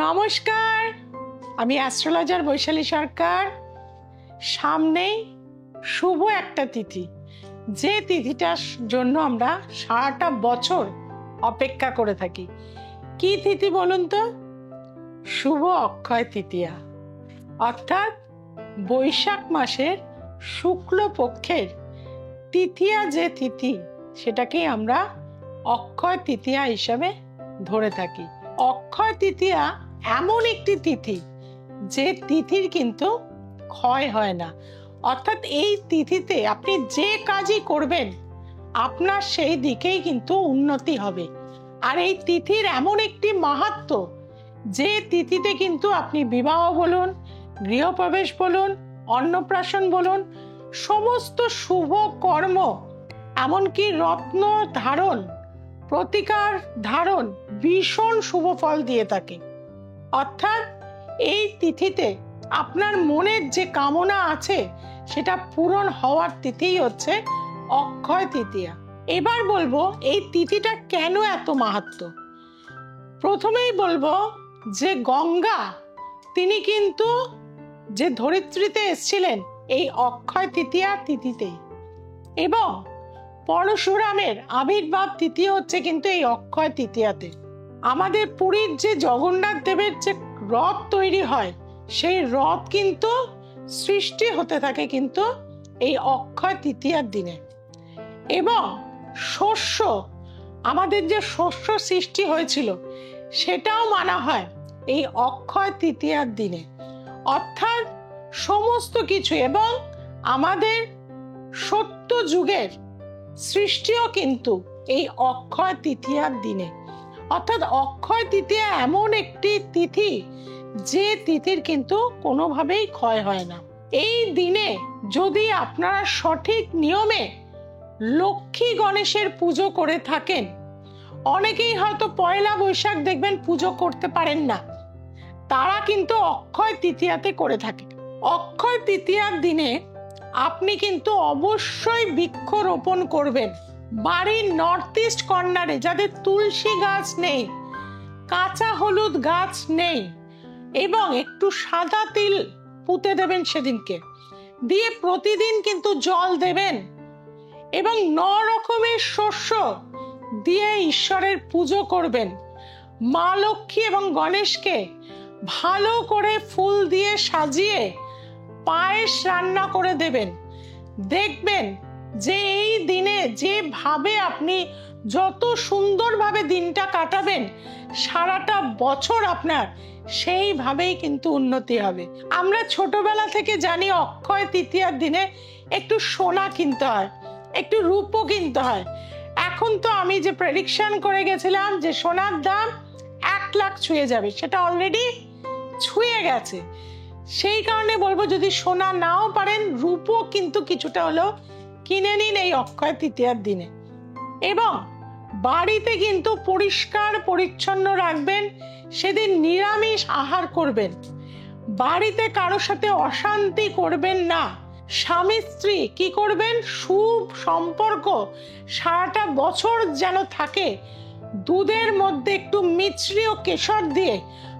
নমস্কার, আমি অ্যাস্ট্রোলজার বৈশালী সরকার। সামনেই শুভ একটা তিথি, যে তিথিটার জন্য আমরা সারাটা বছর অপেক্ষা করে থাকি। কি তিথি বলুন তো? শুভ অক্ষয় তৃতীয়া, অর্থাৎ বৈশাখ মাসের শুক্লপক্ষের তৃতীয়া যে তিথি, সেটাকেই আমরা অক্ষয় তৃতীয়া হিসাবে ধরে থাকি। অক্ষয় তৃতীয়া এমন একটি তিথি যে তিথির কিন্তু ক্ষয় হয় না, অর্থাৎ এই তিথিতে আপনি যে কাজই করবেন আপনার সেই দিকেই কিন্তু উন্নতি হবে। আর এই তিথির এমন একটি মাহাত্ম্য, যে তিথিতে কিন্তু আপনি বিবাহ বলুন, গৃহপ্রবেশ বলুন, অন্নপ্রাশন বলুন, সমস্ত শুভ কর্ম, এমনকি রত্ন ধারণ, প্রতিকার ধারণ ভীষণ শুভ ফল দিয়ে থাকে। অর্থাৎ এই তিথিতে আপনার মনের যে কামনা আছে সেটা পূরণ হওয়ার তিথিই হচ্ছে অক্ষয় তৃতীয়া। এবার বলবো এই তিথিটা কেন এত মাহাত্ম্য। প্রথমেই বলবো যে গঙ্গা, তিনি কিন্তু যে ধরিত্রীতে এসেছিলেন এই অক্ষয় তৃতীয়া তিথিতেই, এবং পরশুরামের আবির্ভাব তিথি হচ্ছে কিন্তু এই অক্ষয় তৃতীয়াতে। আমাদের পুরীর যে জগন্নাথ দেবের যে রথ তৈরি হয়, সেই রথ কিন্তু সৃষ্টি হতে থাকে কিন্তু এই অক্ষয় তৃতীয়ার দিনে। এবং শস্য, আমাদের যে শস্য সৃষ্টি হয়েছিল সেটাও মানা হয় এই অক্ষয় তৃতীয়ার দিনে। অর্থাৎ সমস্ত কিছু, এবং আমাদের সত্য যুগের সৃষ্টিও কিন্তু এই অক্ষয় তৃতীয়ার দিনে। অর্থাৎ অক্ষয় তৃতীয়া এমন একটি তিথি যে তিথির কিন্তু কোনোভাবেই ক্ষয় হয় না। এই দিনে যদি আপনারা সঠিক নিয়মে লক্ষ্মী গণেশের পুজো করে থাকেন, অনেকেই হয়তো পয়লা বৈশাখ দেখবেন পুজো করতে পারেন না, তারা কিন্তু অক্ষয় তৃতীয়াতে করে থাকে। অক্ষয় তৃতীয়ার দিনে আপনি কিন্তু অবশ্যই বৃক্ষ রোপণ করবেন। বাড়ির নর্থ ইস্ট কর্নারে যাদের তুলসী গাছ নেই, কাঁচা হলুদ গাছ নেই, এবং একটু সাদা তিল পুঁতে দেবেন সেদিনকে, দিয়ে প্রতিদিন কিন্তু জল দেবেন, এবং 9 রকমের শস্য দিয়ে ঈশ্বরের পুজো করবেন। মা লক্ষ্মী এবং গণেশকে ভালো করে ফুল দিয়ে সাজিয়ে পায়েস রান্না করে দেবেন। দেখবেন যে এই দিনে যেভাবে আপনি যত সুন্দরভাবে দিনটা কাটাবেন, সারাটা বছর আপনার সেইভাবেই কিন্তু উন্নতি হবে। আমরা ছোটবেলা থেকে জানি অক্ষয় তৃতীয়ার দিনে একটু সোনা কিনতে হয়, একটু রূপো কিনতে হয়। এখন তো আমি যে প্রেডিকশন করে গেছিলাম যে সোনার দাম 1 লাখ ছুঁয়ে যাবে, সেটা অলরেডি ছুঁয়ে গেছে। সেই কারণে বলবো, যদি সোনা নাও পারেন, রূপো কিন্তু কিছুটা হলেও কিনে নিন এই অক্ষয় তৃতীয়ার দিনে। এবং বাড়িতে কিন্তু পরিষ্কার পরিচ্ছন্ন রাখবেন, সেদিন নিরামিষ আহার করবেন, বাড়িতে কারোর সাথে অশান্তি করবেন না। স্বামী স্ত্রী কি করবেন, সুখ সম্পর্ক সারাটা বছর যেন থাকে। দুধের মধ্যে একটু মিছরি ও কেশর দিয়ে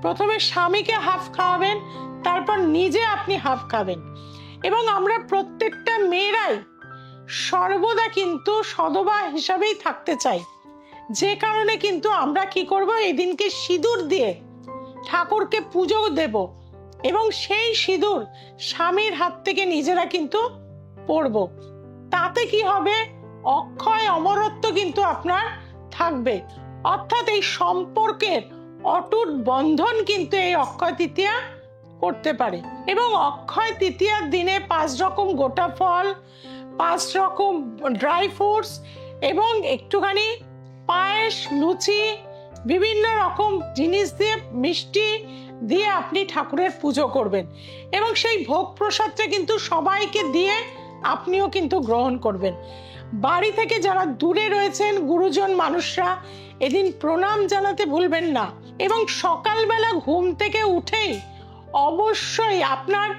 প্রথমে স্বামীকে হাফ খাওয়াবেন, তারপর নিজে আপনি হাফ খাবেন। এবং আমরা প্রত্যেকটা মেয়েরাই সর্বদা কিন্তু সধবা হিসাবেই থাকতে চাই, যে কারণে কিন্তু আমরা কি করব, এই দিনকে সিঁদুর দিয়ে ঠাকুরকে পুজো দেব, এবং সেই সিঁদুর স্বামীর হাত থেকে নিজেরা কিন্তু পরব। তাতে কি হবে, অক্ষয় অমরত্ব কিন্তু আপনার থাকবে। অর্থাৎ এই সম্পর্কের অটুট বন্ধন কিন্তু এই অক্ষয় তৃতীয়া করতে পারে। এবং অক্ষয় তৃতীয়ার দিনে 5 রকম গোটা ফল, 5 রকম ড্রাই ফ্রুটস, এবং একটুখানি পায়েস, লুচি, বিভিন্ন রকম জিনিস দিয়ে, মিষ্টি দিয়ে আপনি ঠাকুরের পুজো করবেন। এবং সেই ভোগ প্রসাদটা কিন্তু সবাইকে দিয়ে আপনিও কিন্তু গ্রহণ করবেন। বাড়ি থেকে যারা দূরে রয়েছেন গুরুজন মানুষরা, এদিন প্রণাম জানাতে ভুলবেন না। এবং সকালবেলা ঘুম থেকে উঠেই অবশ্যই আপনার,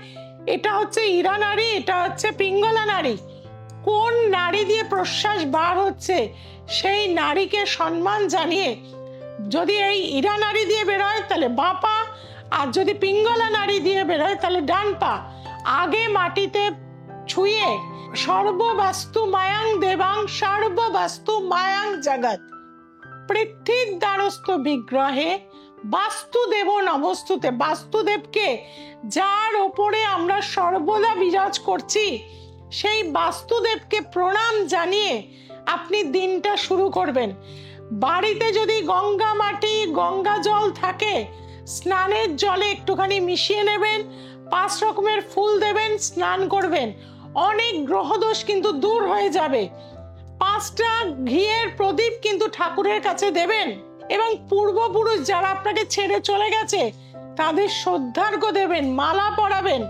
এটা হচ্ছে ইরা নারী, এটা হচ্ছে পিঙ্গলা নারী, কোন নারী দিয়ে প্রশ্বাস বার হচ্ছে সেই নারীকে সম্মান জানিয়ে, যদি এই ইরা নারী দিয়ে বেরোয় তাহলে বাপা, আর যদি পিঙ্গলা নাড়ি দিয়ে বেরোয় তাহলে ডান পা আগে মাটিতে ছুঁয়ে সর্ববাস্তু মায়াং দেবাং সর্ববাস্তু মায়াং জগৎ পৃথিবীর দ্বারস্থ বিগ্রহে বাস্তুদেব নমস্তুতে, বাস্তুদেবকে যার ওপরে আমরা সর্বদা বিরাজ করছি সেই বাস্তুদেবকে প্রণাম জানিয়ে আপনি দিনটা শুরু করবেন। বাড়িতে যদি গঙ্গা মাটি গঙ্গা জল থাকে স্নানের জলে একটুখানি মিশিয়ে নেবেন, 5 রকমের ফুল দেবেন, স্নান করবেন, অনেক গ্রহদোষ কিন্তু দূর হয়ে যাবে। 5টা ঘিয়ের প্রদীপ কিন্তু ঠাকুরের কাছে দেবেন এবং পূর্বপুরুষ যারা আপনাকে ছেড়ে চলে গেছে তাদের শ্রদ্ধার্ঘ্য দেবেন, মালা পরাবেন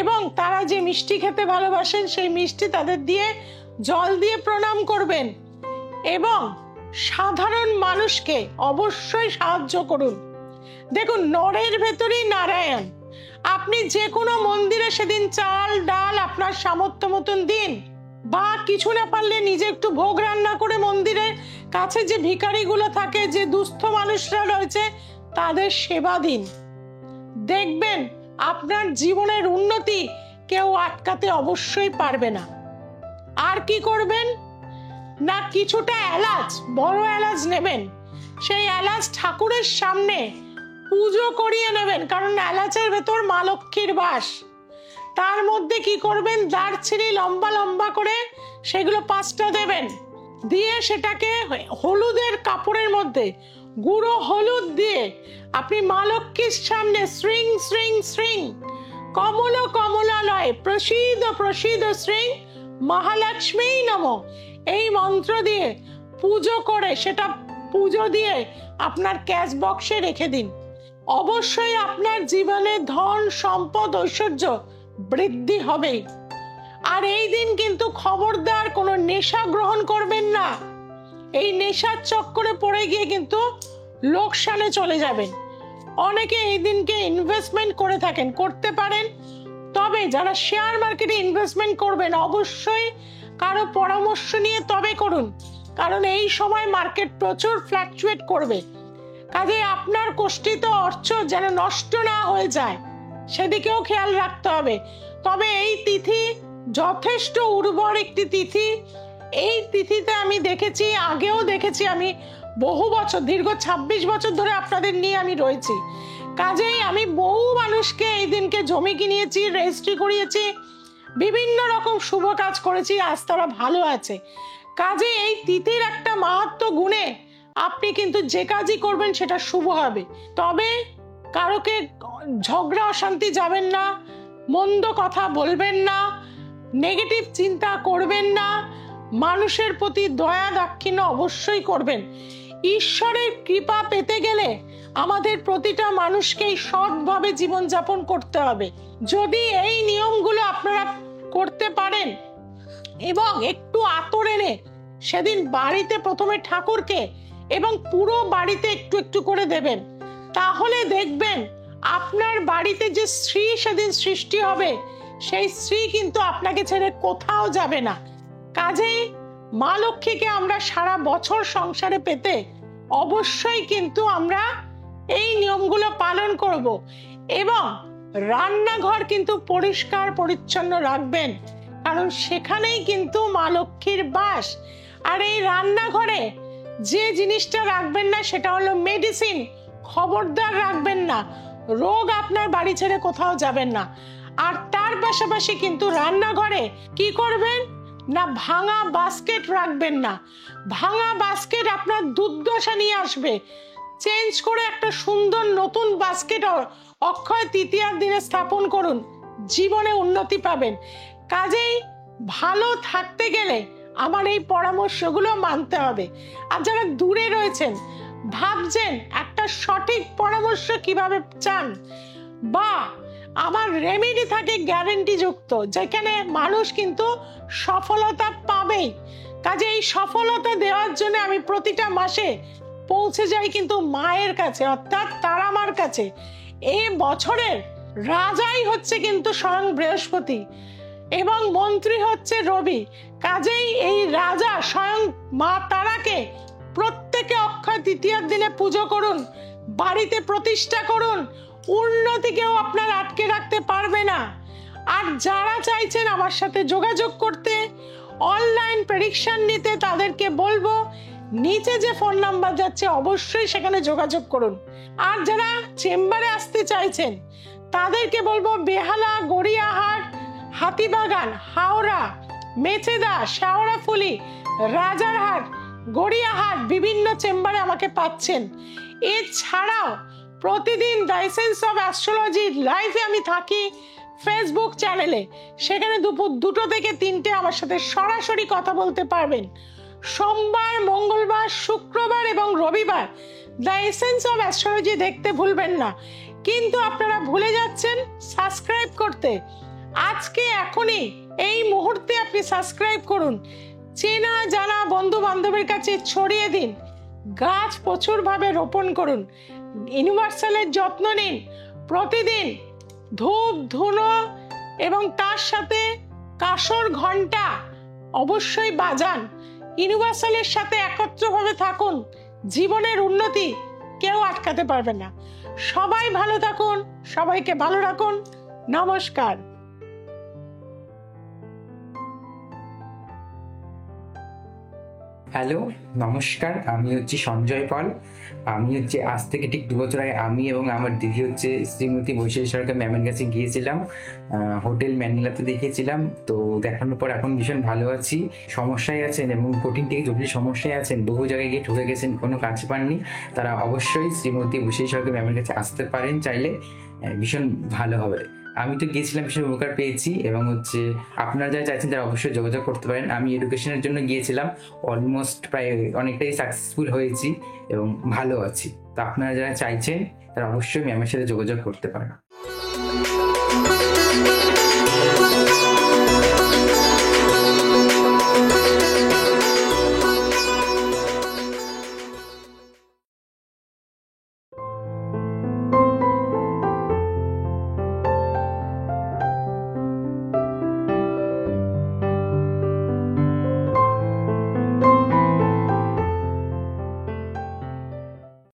এবং তারা যে মিষ্টি খেতে ভালোবাসেন সেই মিষ্টি তাদের দিয়ে জল দিয়ে প্রণাম করবেন এবং সাধারণ মানুষকে অবশ্যই সাহায্য করুন। দেখুন, নরের ভেতরেই নারায়ণ। আপনি যে কোনো মন্দিরে সেদিন চাল ডাল আপনার সামর্থ্য মতন দিন, বা কিছু না পারলে নিজে একটু ভোগ রান্না করে মন্দিরের কাছে যে ভিখারিগুলো থাকে, যে দুস্থ মানুষরা রয়েছে তাদের সেবা দিন। দেখবেন আপনার জীবনের উন্নতি কেউ আটকাতে অবশ্যই পারবে না। আর কি করবেন না, কিছুটা এলাচ, বড় এলাচ নেবেন, সেই এলাচ ঠাকুরের সামনে পুজো করিয়ে নেবেন, কারণ এলাচের ভেতর মা লক্ষ্মীর বাস। তার মধ্যে কি করবেন, দারচিনি লম্বা লম্বা করে সেগুলো 5টা দেবেন, দিয়ে সেটাকে হলুদের কাপড়ের মধ্যে গুঁড়ো হলুদ দিয়ে আপনি মা লক্ষ্মীর সামনে শ্রীং শ্রীং শ্রীং কমল কমলালয় প্রসীদ প্রসীদ শ্রীং মহালক্ষ্মী নমঃ এই মন্ত্র দিয়ে পুজো করে সেটা পুজো দিয়ে আপনার ক্যাশ বক্সে রেখে দিন। অবশ্যই আপনার জীবনে ধন সম্পদ ঐশ্বর্য বৃদ্ধি হবেই। আর এই দিন কিন্তু খবরদার কোনো নেশা গ্রহণ করবেন না। এই নেশার চক্করে পড়ে গিয়ে কিন্তু লোকসানে চলে যাবেন। অনেকে এই দিনকে ইনভেস্টমেন্ট করে থাকেন, করতে পারেন, তবে যারা শেয়ার মার্কেটে ইনভেস্টমেন্ট করবেন অবশ্যই কারো পরামর্শ নিয়ে তবে করুন, কারণ এই সময় মার্কেট প্রচুর ফ্ল্যাকচুয়েট করবে। কাজে আপনার কষ্টিত অর্থ যেন নষ্ট না হয়ে যায় সেদিকেও খেয়াল রাখতে হবে। তবে এই তিথি যথেষ্ট উর্বর একটি তিথি। এই তিথিতে আমি দেখেছি, আগেও দেখেছি, আমি বহু বছর, দীর্ঘ 26 বছর ধরে আপনাদের নিয়ে আমি রয়েছি। কাজেই আমি বহু মানুষকে এই দিনকে জমি কিনিয়েছি, রেজিস্ট্রি করিয়েছি, বিভিন্ন রকম শুভ কাজ করেছি, আজ তারা ভালো আছে। কাজে এই তিথির একটা মাহাত্ম্য গুণে আপনি কিন্তু যে কাজই করবেন সেটা শুভ হবে। তবে কারোকে ঝগড়া অশান্তি যাবেন না, মন্দ কথা বলবেন না, নেগেটিভ চিন্তা করবেন না, মানুষের প্রতি দয়া দাক্ষিণ্য অবশ্যই করবেন। ঈশ্বরের কৃপা পেতে গেলে আমাদের প্রতিটা মানুষকেই সৎভাবে জীবনযাপন করতে হবে। যদি এই নিয়মগুলো আপনারা করতে পারেন এবং একটু আতর এনে সেদিন বাড়িতে প্রথমে ঠাকুরকে এবং পুরো বাড়িতে একটু একটু করে দেবেন, তাহলে দেখবেন আপনার বাড়িতে যে শ্রী সেদিন সৃষ্টি হবে সেই শ্রী কিন্তু আপনাকে ছেড়ে কোথাও যাবে না। কাজেই মা লক্ষ্মীকে আমরা সারা বছর সংসারে পেতে অবশ্যই কিন্তু আমরা এই নিয়মগুলো পালন করব এবং রান্নাঘর কিন্তু পরিষ্কার পরিচ্ছন্ন রাখবেন, কারণ সেখানেই কিন্তু মা লক্ষ্মীর বাস। আর এই রান্নাঘরে যে জিনিসটা রাখবেন না সেটা হলো মেডিসিন, খবরদার রাখবেন না। রোগ আপনার বাড়ি ছেড়ে কোথাও যাবেন না। আর তার পাশাপাশি কিন্তু রান্নাঘরে কি করবেন না, ভাঙা বাস্কেট রাখবেন না। ভাঙা বাস্কেট আপনার দুর্দশা নিয়ে আসবে। চেঞ্জ করে একটা সুন্দর নতুন বাস্কেট অক্ষয় তৃতীয়ার দিনে স্থাপন করুন, জীবনে উন্নতি পাবেন। কাজেই ভালো থাকতে গেলে আমার এই পরামর্শগুলো মানতে হবে। আর যারা দূরে রয়েছেন, ভাবছেন একটা সঠিক পরামর্শ কিভাবে চান, বা আমার রেমেডি থাকে গ্যারেন্টি যুক্ত, যেখানে মানুষ কিন্তু সফলতা পাবেই। কাজে এই সফলতা দেওয়ার জন্য আমি প্রতিটা মাসে পৌঁছে যাই কিন্তু মায়ের কাছে, অর্থাৎ তারা মার কাছে। এই বছরের রাজাই হচ্ছে কিন্তু স্বয়ং বৃহস্পতি এবং মন্ত্রী হচ্ছে রবি। কাজেই এই রাজা স্বয়ং মা তারাকে প্রত্যেকে অক্ষয় তৃতীয়ার দিনে পুজো করুন, বাড়িতে প্রতিষ্ঠা করুন, উন্নতিকেও আপনার আটকে রাখতে পারবে না। আর যারা চাইছেন আমার সাথে যোগাযোগ করতে, অনলাইন প্রেডিকশন নিতে, তাদেরকে বলবো নিচে যে ফোন নাম্বার যাচ্ছে অবশ্যই সেখানে যোগাযোগ করুন। আর যারা চেম্বারে আসতে চাইছেন তাদেরকে বলবো বেহালা, গড়িয়াহাট, হাতিবাগান, হাওড়া, মেচেদা, শেওড়াফুলি, রাজারহাট, গড়িয়াহাট বিভিন্ন চেম্বারে আমাকে পাচ্ছেন। এছাড়াও প্রতিদিন দ্য এসেন্স অফ অ্যাস্ট্রোলজি লাইভে আমি থাকি ফেসবুক চ্যানেলে, সেখানে দুপুর 2টো থেকে 3টে আমার সাথে সরাসরি কথা বলতে পারবেন। সোমবার, মঙ্গলবার, শুক্রবার এবং রবিবার দ্য এসেন্স অফ অ্যাস্ট্রোলজি দেখতে ভুলবেন না। কিন্তু আপনারা ভুলে যাচ্ছেন সাবস্ক্রাইব করতে। আজকে এখনই এই মুহূর্তে আপনি সাবস্ক্রাইব করুন, চেনা জানা বন্ধু বান্ধবের কাছে ছড়িয়ে দিন, গাছ প্রচুরভাবে রোপণ করুন, ইউনিভার্সালের যত্ন নিন, প্রতিদিন ধূপ ধুনো এবং তার সাথে কাঁসর ঘন্টা অবশ্যই বাজান। ইউনিভার্সালের সাথে একত্রভাবে থাকুন, জীবনের উন্নতি কেউ আটকাতে পারবে না। সবাই ভালো থাকুন, সবাইকে ভালো রাখুন। নমস্কার। হ্যালো, নমস্কার। আমি হচ্ছি সঞ্জয় পাল। আমি আজ থেকে ঠিক 2 বছর আগে আমি এবং আমার দিদি শ্রীমতী বৈশালী সরকার ম্যামের কাছে গিয়েছিলাম। হোটেল ম্যানিলাতে দেখিয়েছিলাম। তো দেখানোর পর এখন ভীষণ ভালো আছি। সমস্যায় আছেন এবং কঠিন থেকে জটিল সমস্যায় আছেন, বহু জায়গায় গিয়ে ঠকে গেছেন, কোনো কাজ পাননি, তারা অবশ্যই শ্রীমতী বৈশালী সরকার ম্যামের কাছে আসতে পারেন, চাইলে ভীষণ ভালো হবে। আমি তো গিয়েছিলাম, ভীষণ উপকার পেয়েছি এবং আপনারা যারা চাইছেন তারা অবশ্যই যোগাযোগ করতে পারেন। আমি এডুকেশনের জন্য গিয়েছিলাম, অলমোস্ট প্রায় অনেকটাই সাকসেসফুল হয়েছি এবং ভালো আছি। তো আপনারা যারা চাইছেন তারা অবশ্যই ম্যামের সাথে যোগাযোগ করতে পারেন।